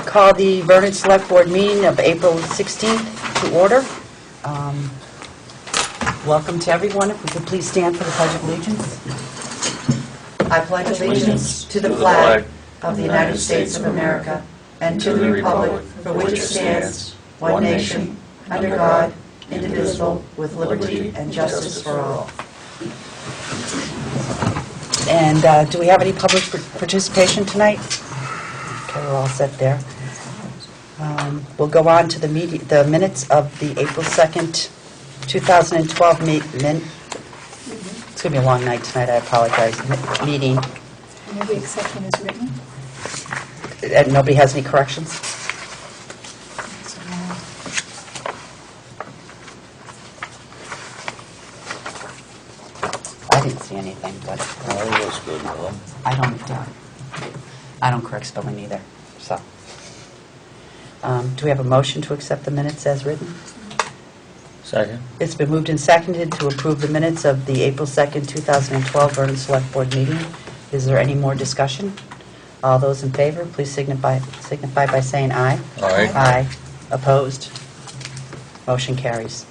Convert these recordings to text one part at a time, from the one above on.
Call the Vernon Selectboard meeting of April 16th to order. Welcome to everyone. If we could please stand for the Pledge of Allegiance. I pledge allegiance to the flag of the United States of America and to the republic for which it stands, one nation, under God, indivisible, with liberty and justice for all. And do we have any public participation tonight? Okay, we're all set there. We'll go on to the minutes of the April 2nd, 2012 It's going to be a long night tonight, I apologize. Meeting. May we accept them as written? And nobody has any corrections? I didn't see anything, but That looks good, Norm. I don't correct spelling either. So, do we have a motion to accept the minutes as written? Second. It's been moved and seconded to approve the minutes of the April 2nd, 2012 Vernon Select Board meeting. Is there any more discussion? All those in favor, please signify by saying aye. Aye. Aye. Opposed? Motion carries.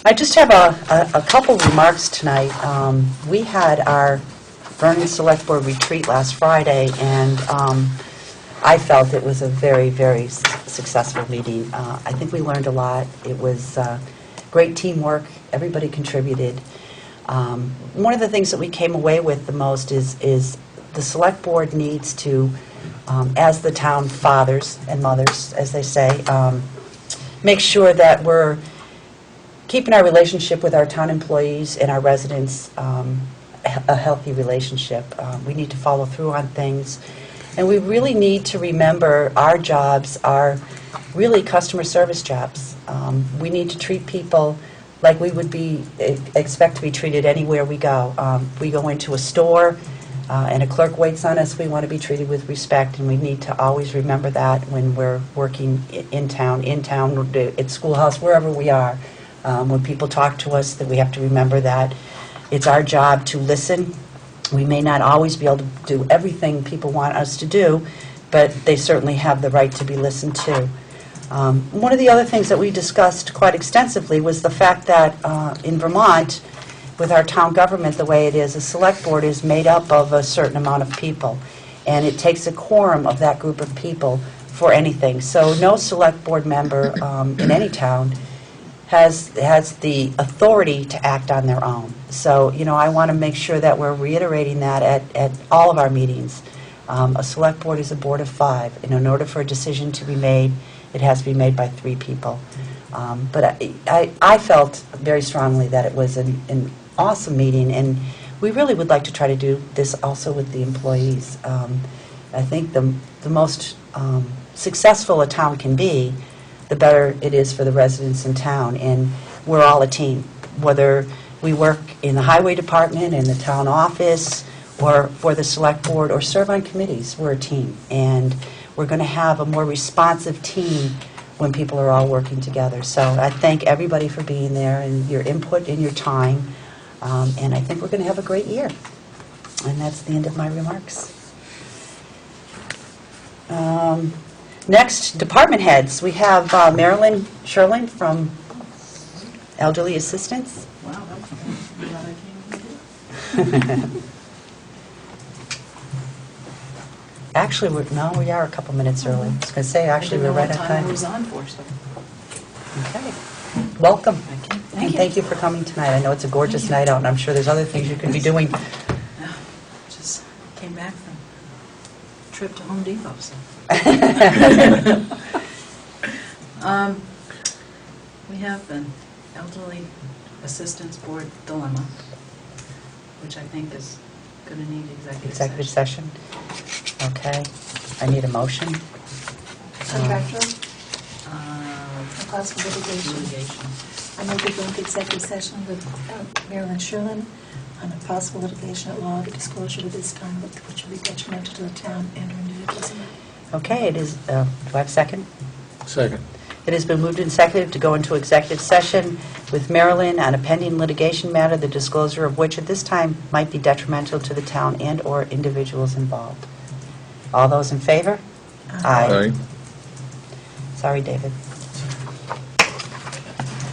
I just have a couple remarks tonight. We had our Vernon Select Board retreat last Friday, and I felt it was a very, very successful meeting. I think we learned a lot. It was great teamwork. Everybody contributed. One of the things that we came away with the most is the Select Board needs to, as the town fathers and mothers, as they say, make sure that we're keeping our relationship with our town employees and our residents a healthy relationship. We need to follow through on things. And we really need to remember our jobs are really customer service jobs. We need to treat people like we would expect to be treated anywhere we go. We go into a store and a clerk waits on us, we want to be treated with respect, and we need to always remember that when we're working in town, at schoolhouse, wherever we are. When people talk to us, that we have to remember that it's our job to listen. We may not always be able to do everything people want us to do, but they certainly have the right to be listened to. One of the other things that we discussed quite extensively was the fact that in Vermont, with our town government the way it is, a select board is made up of a certain amount of people, and it takes a quorum of that group of people for anything. So no select board member in any town has the authority to act on their own. So, I want to make sure that we're reiterating that at all of our meetings. A select board is a board of 5, and in order for a decision to be made, it has to be made by 3 people. But I felt very strongly that it was an awesome meeting, and we really would like to try to do this also with the employees. I think the most successful a town can be, the better it is for the residents in town, and we're all a team. Whether we work in the highway department, in the town office, or for the select board, or serve on committees, we're a team. And we're going to have a more responsive team when people are all working together. So I thank everybody for being there and your input and your time. And I think we're going to have a great year. And that's the end of my remarks. Next, department heads. We have Marilyn Sherling from Elderly Assistance. Wow, that's glad I came. Actually, we are a couple minutes early. I was going to say, actually, we're right on I time. was on for, so. Okay. Welcome. Thank And you. thank you for coming tonight. I know it's a gorgeous night out, and I'm sure there's other things you could be doing. Just came back from a trip to Home Depot, so. We have an elderly assistance board dilemma, which I think is going to need executive Executive session? Okay. I need a motion. Contractual, Uh, possible litigation. Litigation. I move to go into executive session with Marilyn Sherlin on a possible litigation at law, the disclosure of this time, which will be detrimental to the town and or individuals. Okay, it is, do I have a second? Second. It has been moved and seconded to go into executive session with Marilyn on a pending litigation matter, the disclosure of which at this time might be detrimental to the town and or individuals involved. All those in favor? Aye. Sorry, David.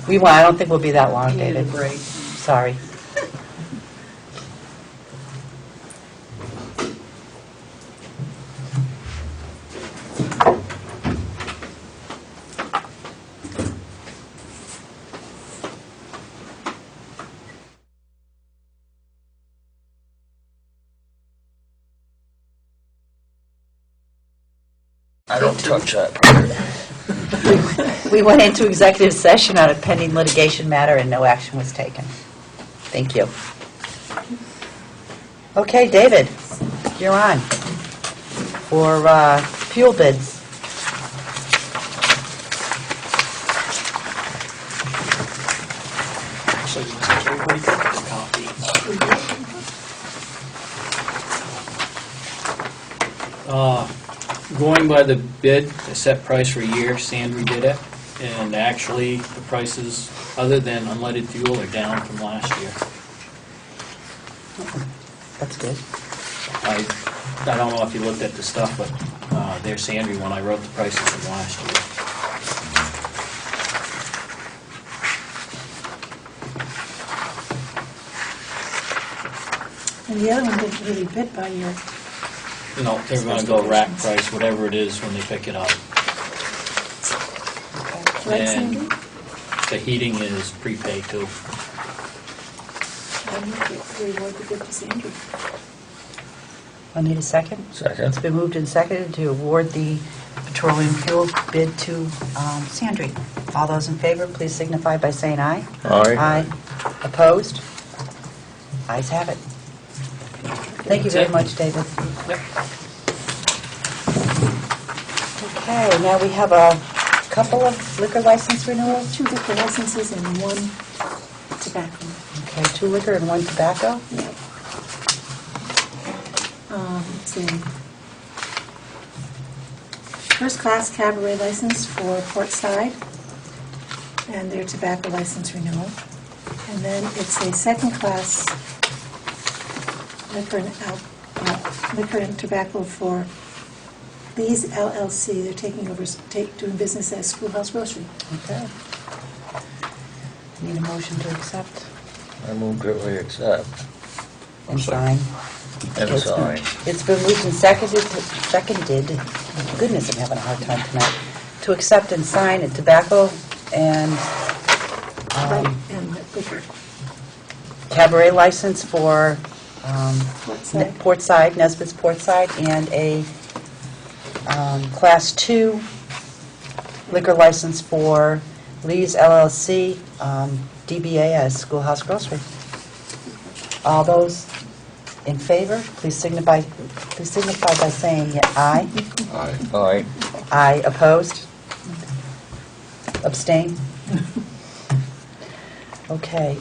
I don't think we'll be that long, You need a David. break. Sorry. I don't touch that. We went into executive session on a pending litigation matter and no action was taken. Thank you. Okay, David, you're on for fuel bids. Actually, looks like everybody got this copy. Going by the bid, the set price for a year, Sandry did it, and actually, the prices, other than unleaded fuel, are down from last year. That's good. I don't know if you looked at the stuff, but there's Sandry when I wrote the prices from last year. And the other one didn't really bid by your, You know, they're gonna go rack price, whatever it is, when they pick it up. right, And Sandy? the heating is prepaid too. I move that we award the bid to Sandy. I need a second. Second. It's been moved and seconded to award the petroleum fuel bid to Sandry. All those in favor, please signify by saying aye. Aye. Aye. Opposed? Ayes have it. Thank you very much, David. Yep. Okay, now we have a couple of liquor license renewals. 2 liquor licenses and 1 tobacco. Okay, 2 liquor and 1 tobacco. Yep. Let's see. First class cabaret license for Portside and their tobacco license renewal. And then it's a second class liquor and tobacco for Lee's LLC. They're taking over, doing business as Schoolhouse Grocery. Okay. Need a motion to accept I move that we accept and sign. and It's been- sign. It's been moved and seconded, goodness, I'm having a hard time tonight, to accept and sign a tobacco and And liquor. cabaret license for Portside. Portside, Nesbitt's Portside, and a Class 2 liquor license for Lee's LLC, DBA as Schoolhouse Grocery. All those in favor, please signify by saying aye. Aye. Aye. Aye. Opposed? Abstain? Okay,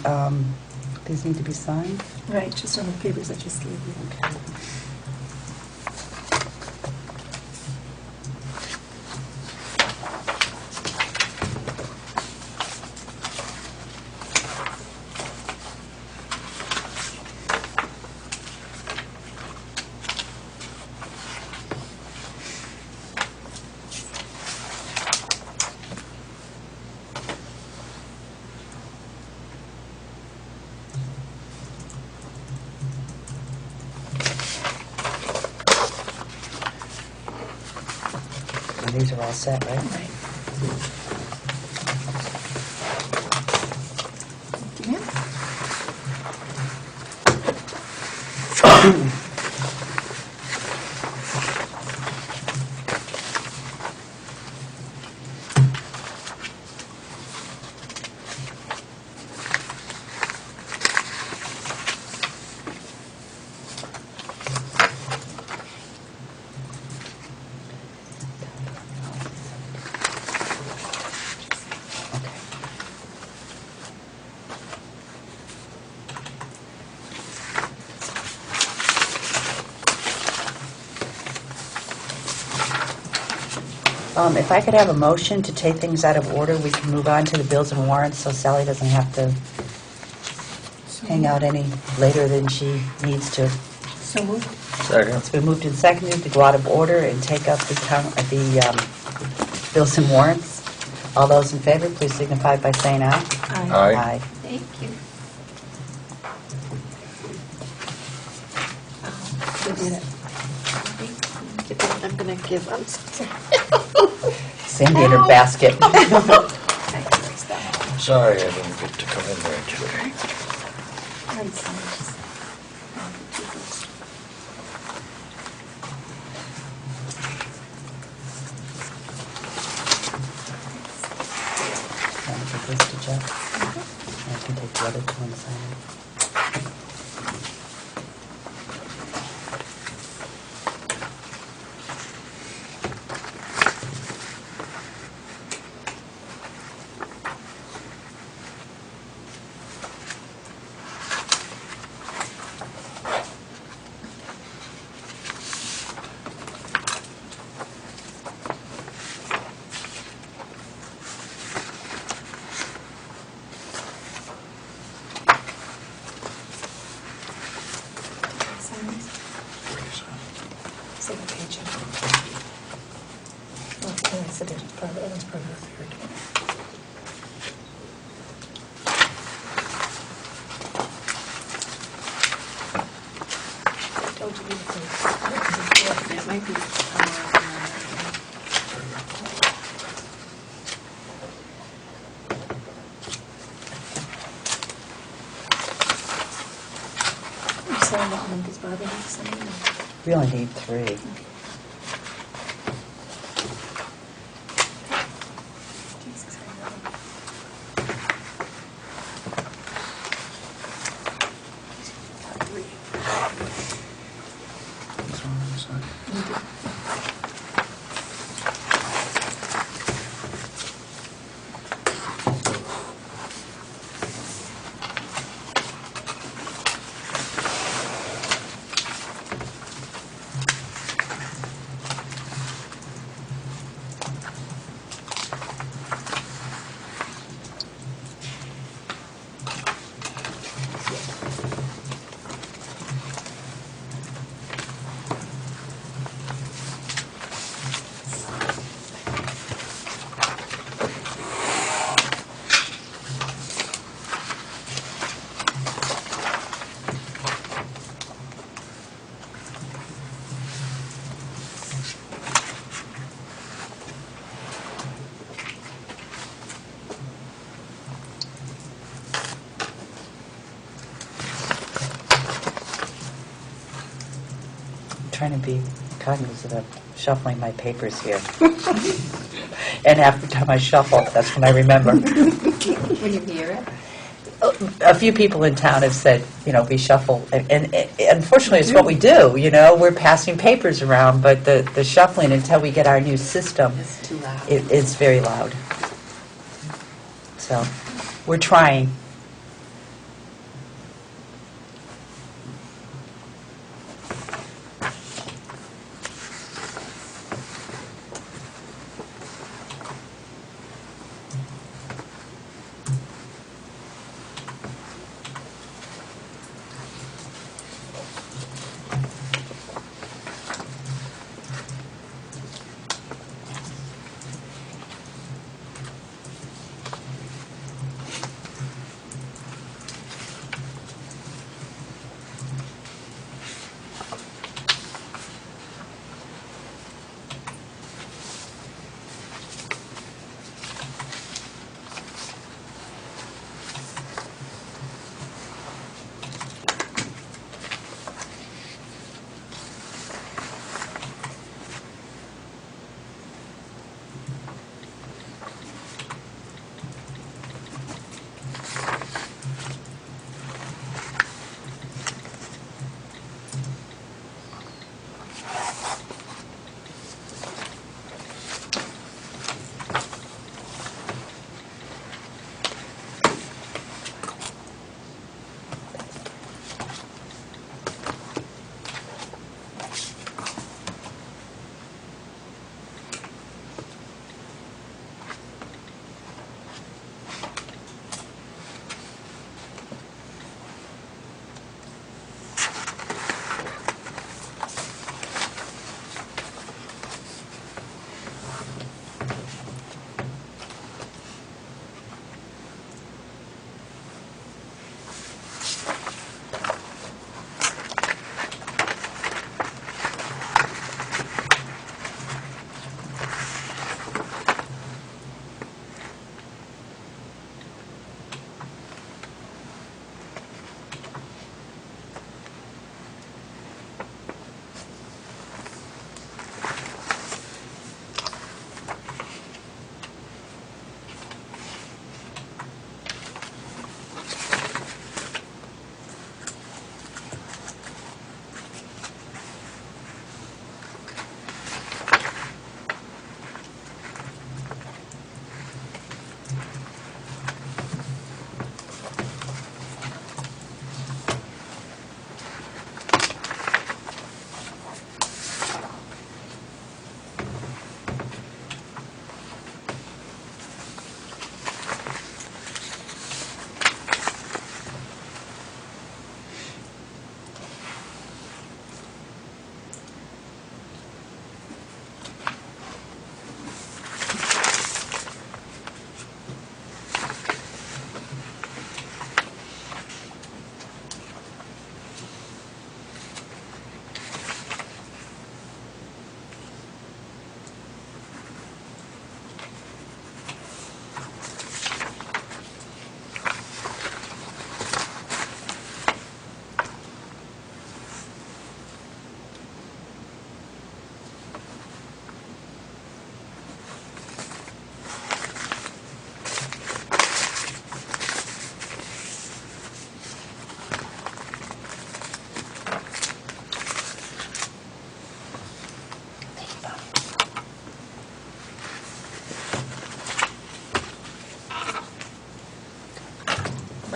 these need to be signed. Right, just on the papers I just gave you. Okay. And these are all set, right? Right. Thank you. If I could have a motion to take things out of order, we can move on to the bills and warrants, so Sally doesn't have to hang out any later than she needs to. So moved. Second. It's been moved and seconded to go out of order and take up the bills and warrants. All those in favor, please signify by saying aye. Aye. Thank you. We did it. I'm going to give, I'm sorry. Sandy in her basket. Sorry I didn't get to come in there today. Want to give this to Jeff? I can take the other two and sign it. Second page. Oh, I said it was part of the third. I told you to be the third. It might be. You signed that one, does Barbara need to sign it? We only need 3. Jesus, I know. Trying to be cognizant of shuffling my papers here. And after time I shuffle, that's when I remember. When you hear it. A few people in town have said, we shuffle, and unfortunately it's what we do, we're passing papers around, but the shuffling until we get our new system, It's too loud. it's very loud. So, we're trying.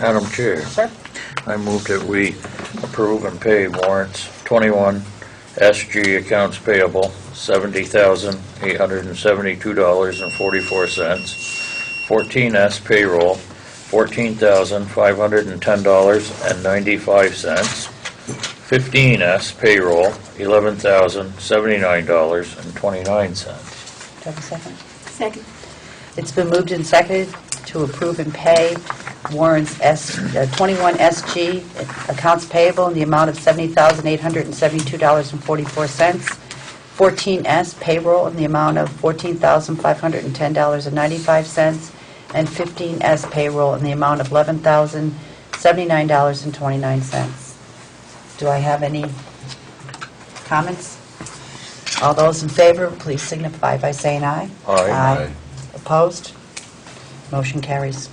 Madam Chair, Sir? I move that we approve and pay warrants 21 SG accounts payable, $70,872.44. 14S payroll, $14,510.95. 15S payroll, $11,079.29. Do you have a second? Second. It's been moved and seconded to approve and pay warrants 21 SG, accounts payable in the amount of $70,872.44. 14S payroll in the amount of $14,510.95. And 15S payroll in the amount of $11,079.29. Do I have any comments? All those in favor, please signify by saying aye. Aye. Opposed? Motion carries.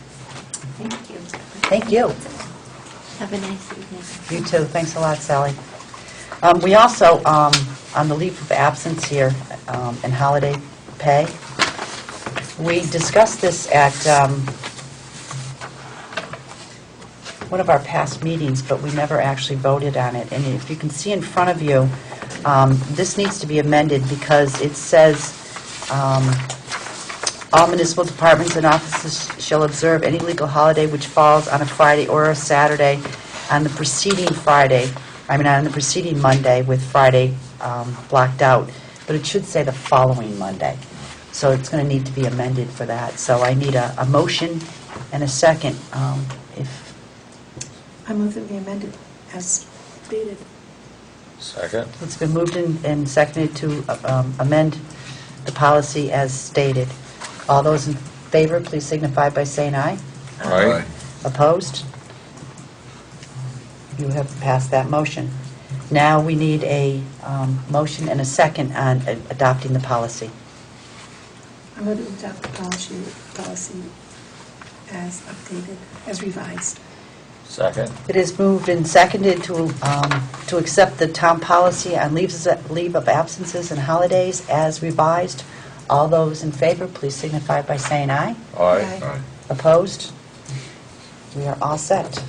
Thank you. Thank you. Have a nice evening. You too. Thanks a lot, Sally. We also, on the leave of absence here and holiday pay, we discussed this at one of our past meetings, but we never actually voted on it. And if you can see in front of you, this needs to be amended because it says, all municipal departments and offices shall observe any legal holiday which falls on a Friday or a Saturday on the preceding on the preceding Monday with Friday blocked out. But it should say the following Monday. So it's going to need to be amended for that. So I need a motion and a second. If I move that we amend it as stated. Second? it's been moved and seconded to amend the policy as stated. All those in favor, please signify by saying aye. Aye. Opposed? You have passed that motion. Now we need a motion and a second on adopting the policy. I move that we adopt the policy as updated, as revised. Second? It is moved and seconded to accept the town policy on leave of absences and holidays as revised. All those in favor, please signify by saying aye. Aye. Aye. Opposed? We are all set.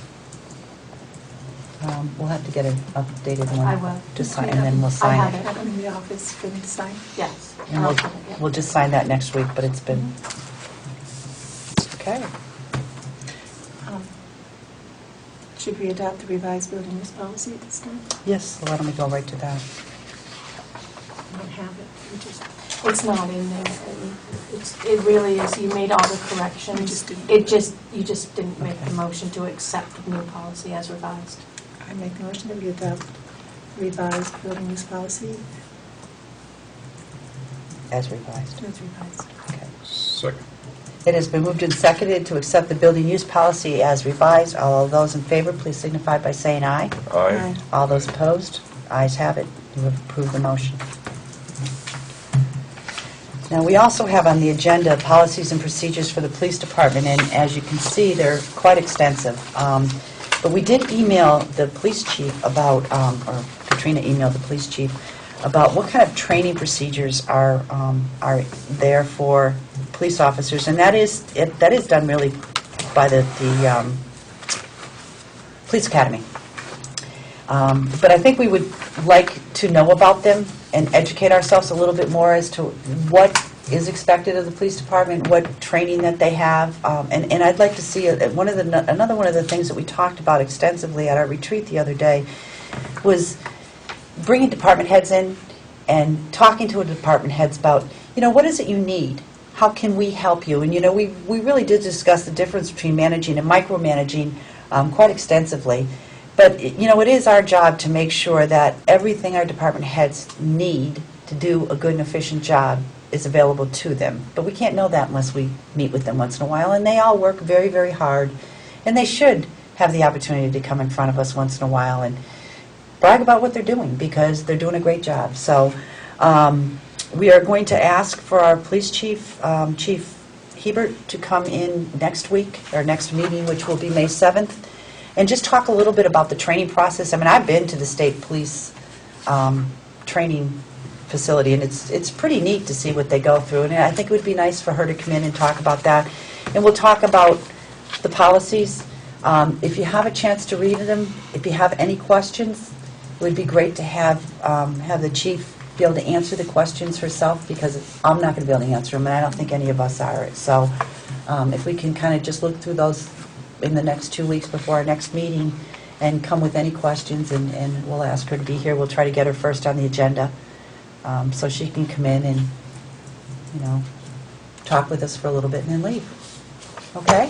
We'll have to get an updated one. I will. To sign, and then we'll I sign have it. it. Have them in the office for me to sign. Yes. And I'll put it, yeah. we'll just sign that next week, but it's been, okay. Should we adopt the revised building use policy at this time? Yes, so why don't we go right to that? I don't have it. We just, It's not in there. It really is, you made all the We corrections. just didn't- You just didn't make the Okay. motion to accept the new policy as revised. I make the motion that we adopt revised building use policy As revised. as revised. Okay. Second. It has been moved and seconded to accept the building use policy as revised. All of those in favor, please signify by saying aye. Aye. All those opposed? Ayes have it. You have approved the motion. Now, we also have on the agenda policies and procedures for the police department, and as you can see, they're quite extensive. But we did email the police chief about, or Katrina emailed the police chief about what kind of training procedures are there for police officers, and that is done really by the police academy. But I think we would like to know about them and educate ourselves a little bit more as to what is expected of the police department, what training that they have, and I'd like to see another one of the things that we talked about extensively at our retreat the other day was bringing department heads in and talking to department heads about, what is it you need? How can we help you? And, we really did discuss the difference between managing and micromanaging quite extensively. But, it is our job to make sure that everything our department heads need to do a good and efficient job is available to them. But we can't know that unless we meet with them once in a while. And they all work very, very hard. And they should have the opportunity to come in front of us once in a while and brag about what they're doing, because they're doing a great job. So we are going to ask for our police chief, Chief Hebert, to come in next week, our next meeting, which will be May 7th, and just talk a little bit about the training process. I mean, I've been to the state police training facility, and it's pretty neat to see what they go through, and I think it would be nice for her to come in and talk about that. And we'll talk about the policies. If you have a chance to read them, if you have any questions, it would be great to have the chief be able to answer the questions herself, because I'm not going to be able to answer them, and I don't think any of us are. So if we can kind of just look through those in the next 2 weeks before our next meeting and come with any questions, and we'll ask her to be here. We'll try to get her first on the agenda so she can come in and, talk with us for a little bit and then leave. Okay?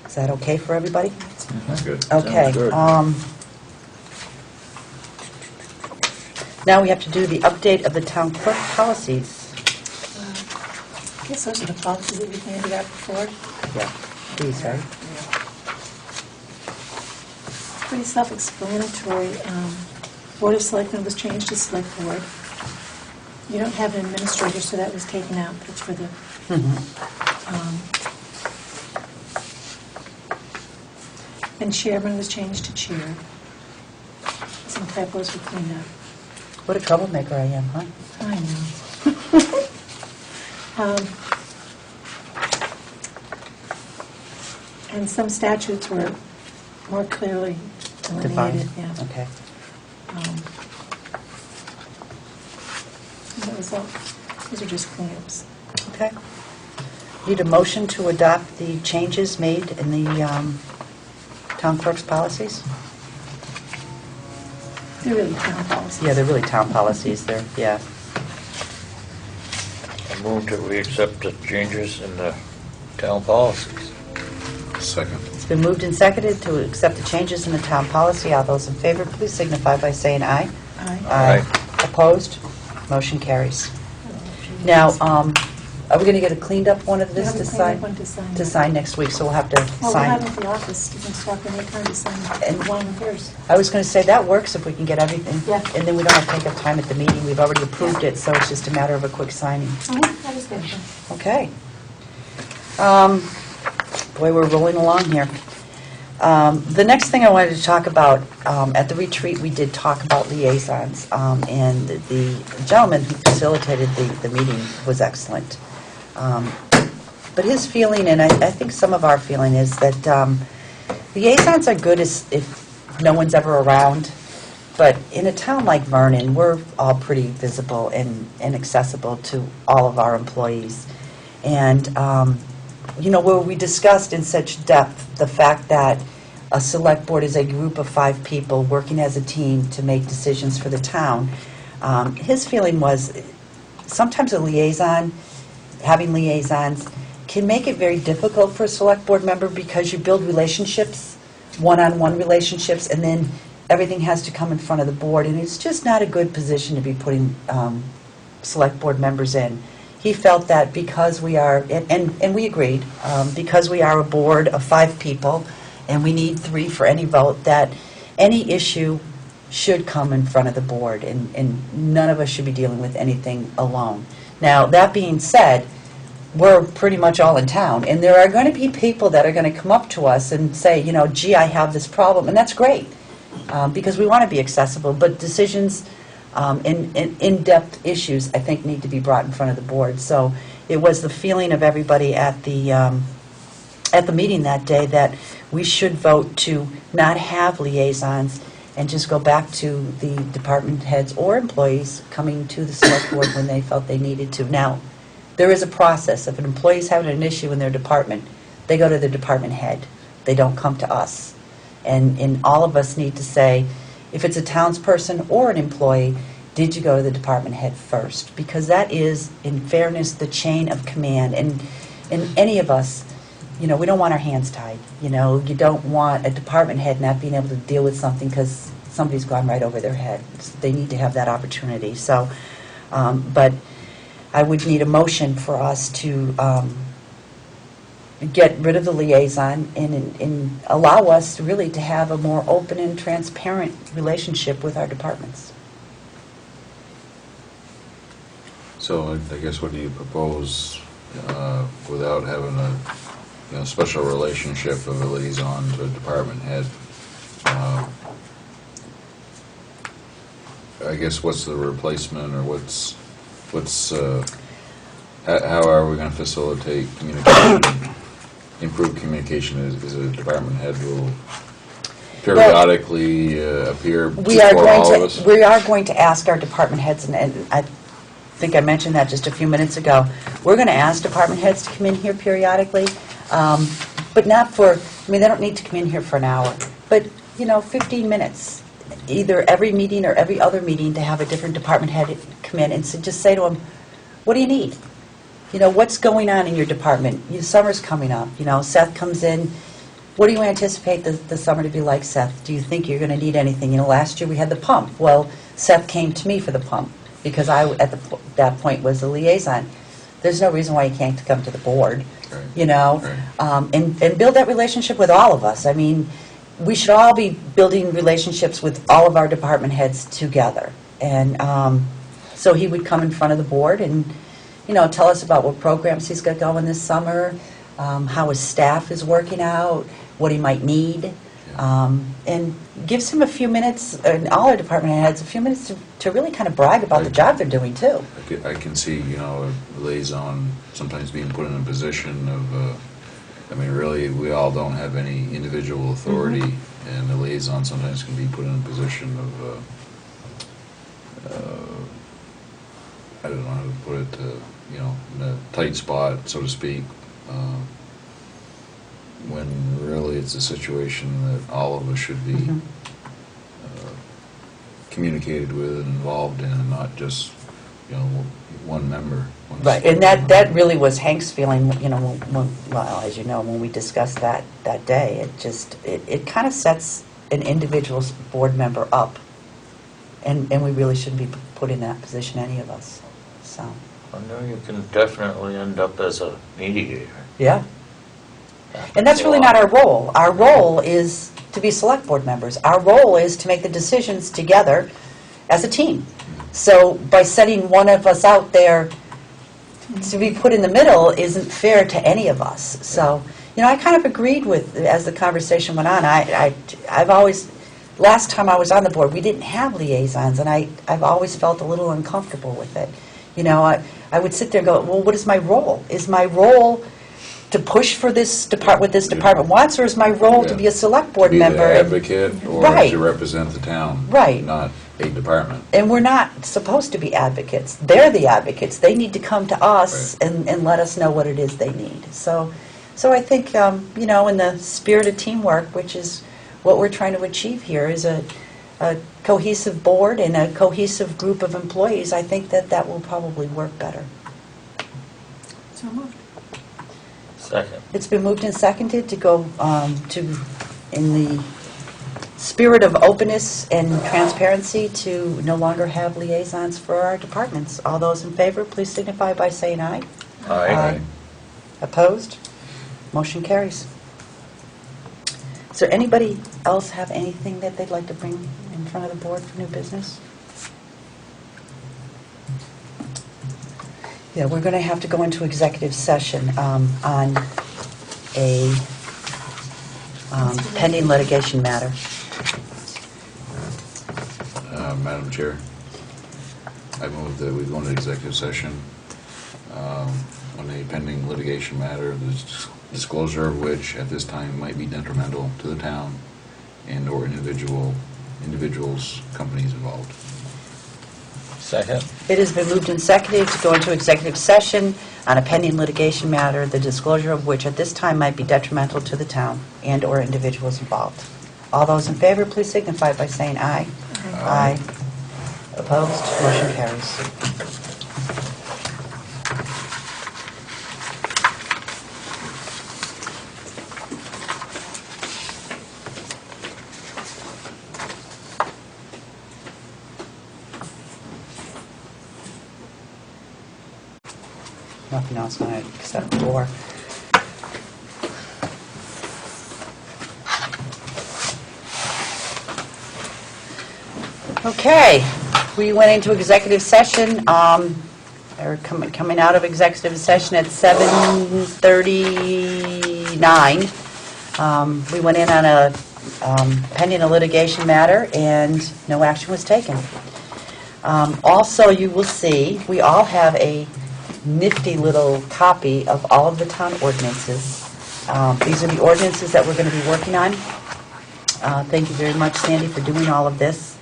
Is that okay for everybody? That's good. Okay. Sounds good. Now we have to do the update of the town clerk policies. I guess those are the policies that we handed out before. Yeah, these, right? Pretty self-explanatory. Board of Selectmen was changed to Select Board. You don't have an administrator, so that was taken out. That's for the... And chairman was changed to chair. Some typos were cleaned up. What a troublemaker I am, huh? I know. And some statutes were more clearly Defined. delineated, yeah. Okay. That was all. Those are just cleanups. Okay. Need a motion to adopt the changes made in the town clerk's policies? They're really town policies. Yeah, they're really town policies. Yeah. I move that we accept the changes in the town policies. Second. It's been moved and seconded to accept the changes in the town policy. All those in favor, please signify by saying aye. Aye. Opposed? Motion carries. Now, are we going to get a cleaned up one of We this have a to cleaned sign? up one to sign. To sign next week, so we'll have to Well, we'll have it sign. at the office. You can stop any time to sign And- one of yours. I was going to say, that works if we can get everything. Yeah. And then we don't have to take up time at the meeting. We've already approved it, so it's just a matter of a quick signing. That was good. Okay. Boy, we're rolling along here. The next thing I wanted to talk about, at the retreat, we did talk about liaisons, and the gentleman who facilitated the meeting was excellent. But his feeling, and I think some of our feeling, is that liaisons are good if no one's ever around, but in a town like Vernon, we're all pretty visible and accessible to all of our employees. And where we discussed in such depth the fact that a select board is a group of 5 people working as a team to make decisions for the town. His feeling was sometimes having liaisons can make it very difficult for a select board member, because you build relationships, one-on-one relationships, and then everything has to come in front of the board, and it's just not a good position to be putting select board members in. He felt that because we are, and we agreed, because we are a board of 5 people, and we need 3 for any vote, that any issue should come in front of the board, and none of us should be dealing with anything alone. Now, that being said, we're pretty much all in town, and there are going to be people that are going to come up to us and say, gee, I have this problem, and that's great, because we want to be accessible, but decisions, in-depth issues, I think, need to be brought in front of the board. So it was the feeling of everybody at the meeting that day that we should vote to not have liaisons and just go back to the department heads or employees coming to the select board when they felt they needed to. Now, there is a process. If an employee's having an issue in their department, they go to the department head. They don't come to us. And all of us need to say, if it's a townsperson or an employee, did you go to the department head first? Because that is, in fairness, the chain of command. And any of us, we don't want our hands tied. You don't want a department head not being able to deal with something because somebody's gone right over their head. They need to have that opportunity. So, but I would need a motion for us to get rid of the liaison and allow us really to have a more open and transparent relationship with our departments. So I guess what do you propose without having a special relationship of a liaison to a department head? I guess what's the replacement, or how are we going to facilitate communication improved communication is a department head will periodically appear We are before going all of us? to, we are going to ask our department heads, and I think I mentioned that just a few minutes ago. We're going to ask department heads to come in here periodically, but not for, I mean, they don't need to come in here for an hour, but, 15 minutes, either every meeting or every other meeting, to have a different department head come in and just say to them, what do you need? What's going on in your department? Summer's coming up, Seth comes in. What do you anticipate the summer to be like, Seth? Do you think you're going to need anything? Last year we had the pump. Well, Seth came to me for the pump because I, at that point, was the liaison. There's no reason why you can't come to the board, Right. Right. and build that relationship with all of us. I mean, we should all be building relationships with all of our department heads together. And so he would come in front of the board and, tell us about what programs he's got going this summer, how his staff is working out, what he might need, and gives him a few minutes, and all our department heads, a few minutes to really kind of brag about the job they're doing, too. I can see, a liaison sometimes being put in a position of, really, we all don't have any individual authority, Mm-hmm. and the liaison sometimes can be put in a position of, I don't know how to put it, in a tight spot, so to speak, when really it's a situation that all of us should be Mhm. communicated with and involved in, and not just, one member. Right, and that really was Hank's feeling, well, as you know, when we discussed that day, it kind of sets an individual board member up, and we really shouldn't be put in that position, any of us, so. I know you can definitely end up as a mediator. Yeah. And that's really not our role. Our role is to be select board members. Our role is to make the decisions together as a team. So by setting one of us out there to be put in the middle isn't fair to any of us. So, I kind of agreed with, as the conversation went on, I've always, last time I was on the board, we didn't have liaisons, and I've always felt a little uncomfortable with it. I would sit there and go, well, what is my role? Is my role to push for this what this department wants, or is my role to be a select board member? To be the advocate or Right. to represent the town. Right. Not a department. And we're not supposed to be advocates. They're the advocates. They need to come to us Right. and let us know what it is they need. So I think, in the spirit of teamwork, which is what we're trying to achieve here, is a cohesive board and a cohesive group of employees, I think that will probably work better. So moved. Second. It's been moved and seconded to go in the spirit of openness and transparency, to no longer have liaisons for our departments. All those in favor, please signify by saying aye. Aye. Opposed? Motion carries. Does there anybody else have anything that they'd like to bring in front of the board for new business? Yeah, we're going to have to go into executive session on a pending litigation matter. Madam Chair, I move that we go into executive session on a pending litigation matter, the disclosure of which at this time might be detrimental to the town and/or individuals, companies involved. Second. It has been moved and seconded to go into executive session on a pending litigation matter, the disclosure of which at this time might be detrimental to the town and/or individuals involved. All those in favor, please signify by saying aye. Aye. Opposed? Motion carries. Nothing else on it except for... Okay, we went into executive session, or coming out of executive session at 7:39. We went in on a pending a litigation matter, and no action was taken. Also, you will see, we all have a nifty little copy of all of the town ordinances. These are the ordinances that we're going to be working on. Thank you very much, Sandy, for doing all of this.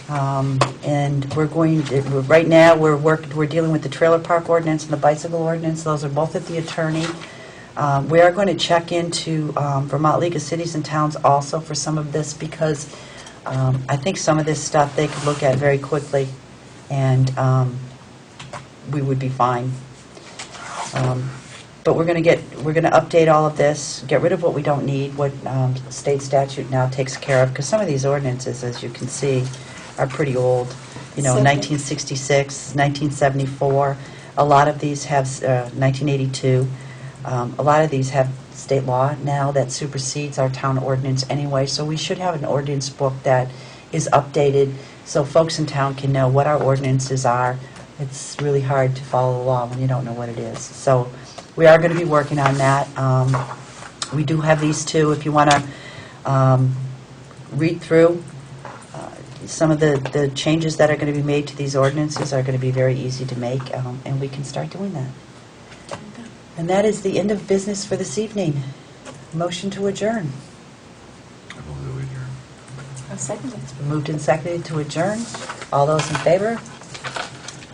And right now, we're dealing with the trailer park ordinance and the bicycle ordinance. Those are both at the attorney. We are going to check into Vermont League of Cities and Towns also for some of this, because I think some of this stuff they could look at very quickly, and we would be fine. But we're going to update all of this, get rid of what we don't need, what state statute now takes care of, because some of these ordinances, as you can see, are pretty old. 1966, 1974. A lot of these have 1982. A lot of these have state law now that supersedes our town ordinance anyway, so we should have an ordinance book that is updated so folks in town can know what our ordinances are. It's really hard to follow the law when you don't know what it is. So we are going to be working on that. We do have these two. If you want to read through, some of the changes that are going to be made to these ordinances are going to be very easy to make, and we can start doing that. And that is the end of business for this evening. Motion to adjourn. I move that we adjourn. I'll second it. It's been moved and seconded to adjourn. All those in favor?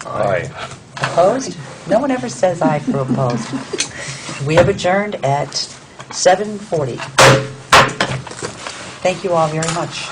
Aye. Opposed? No one ever says aye for opposed. We have adjourned at 7:40. Thank you all very much.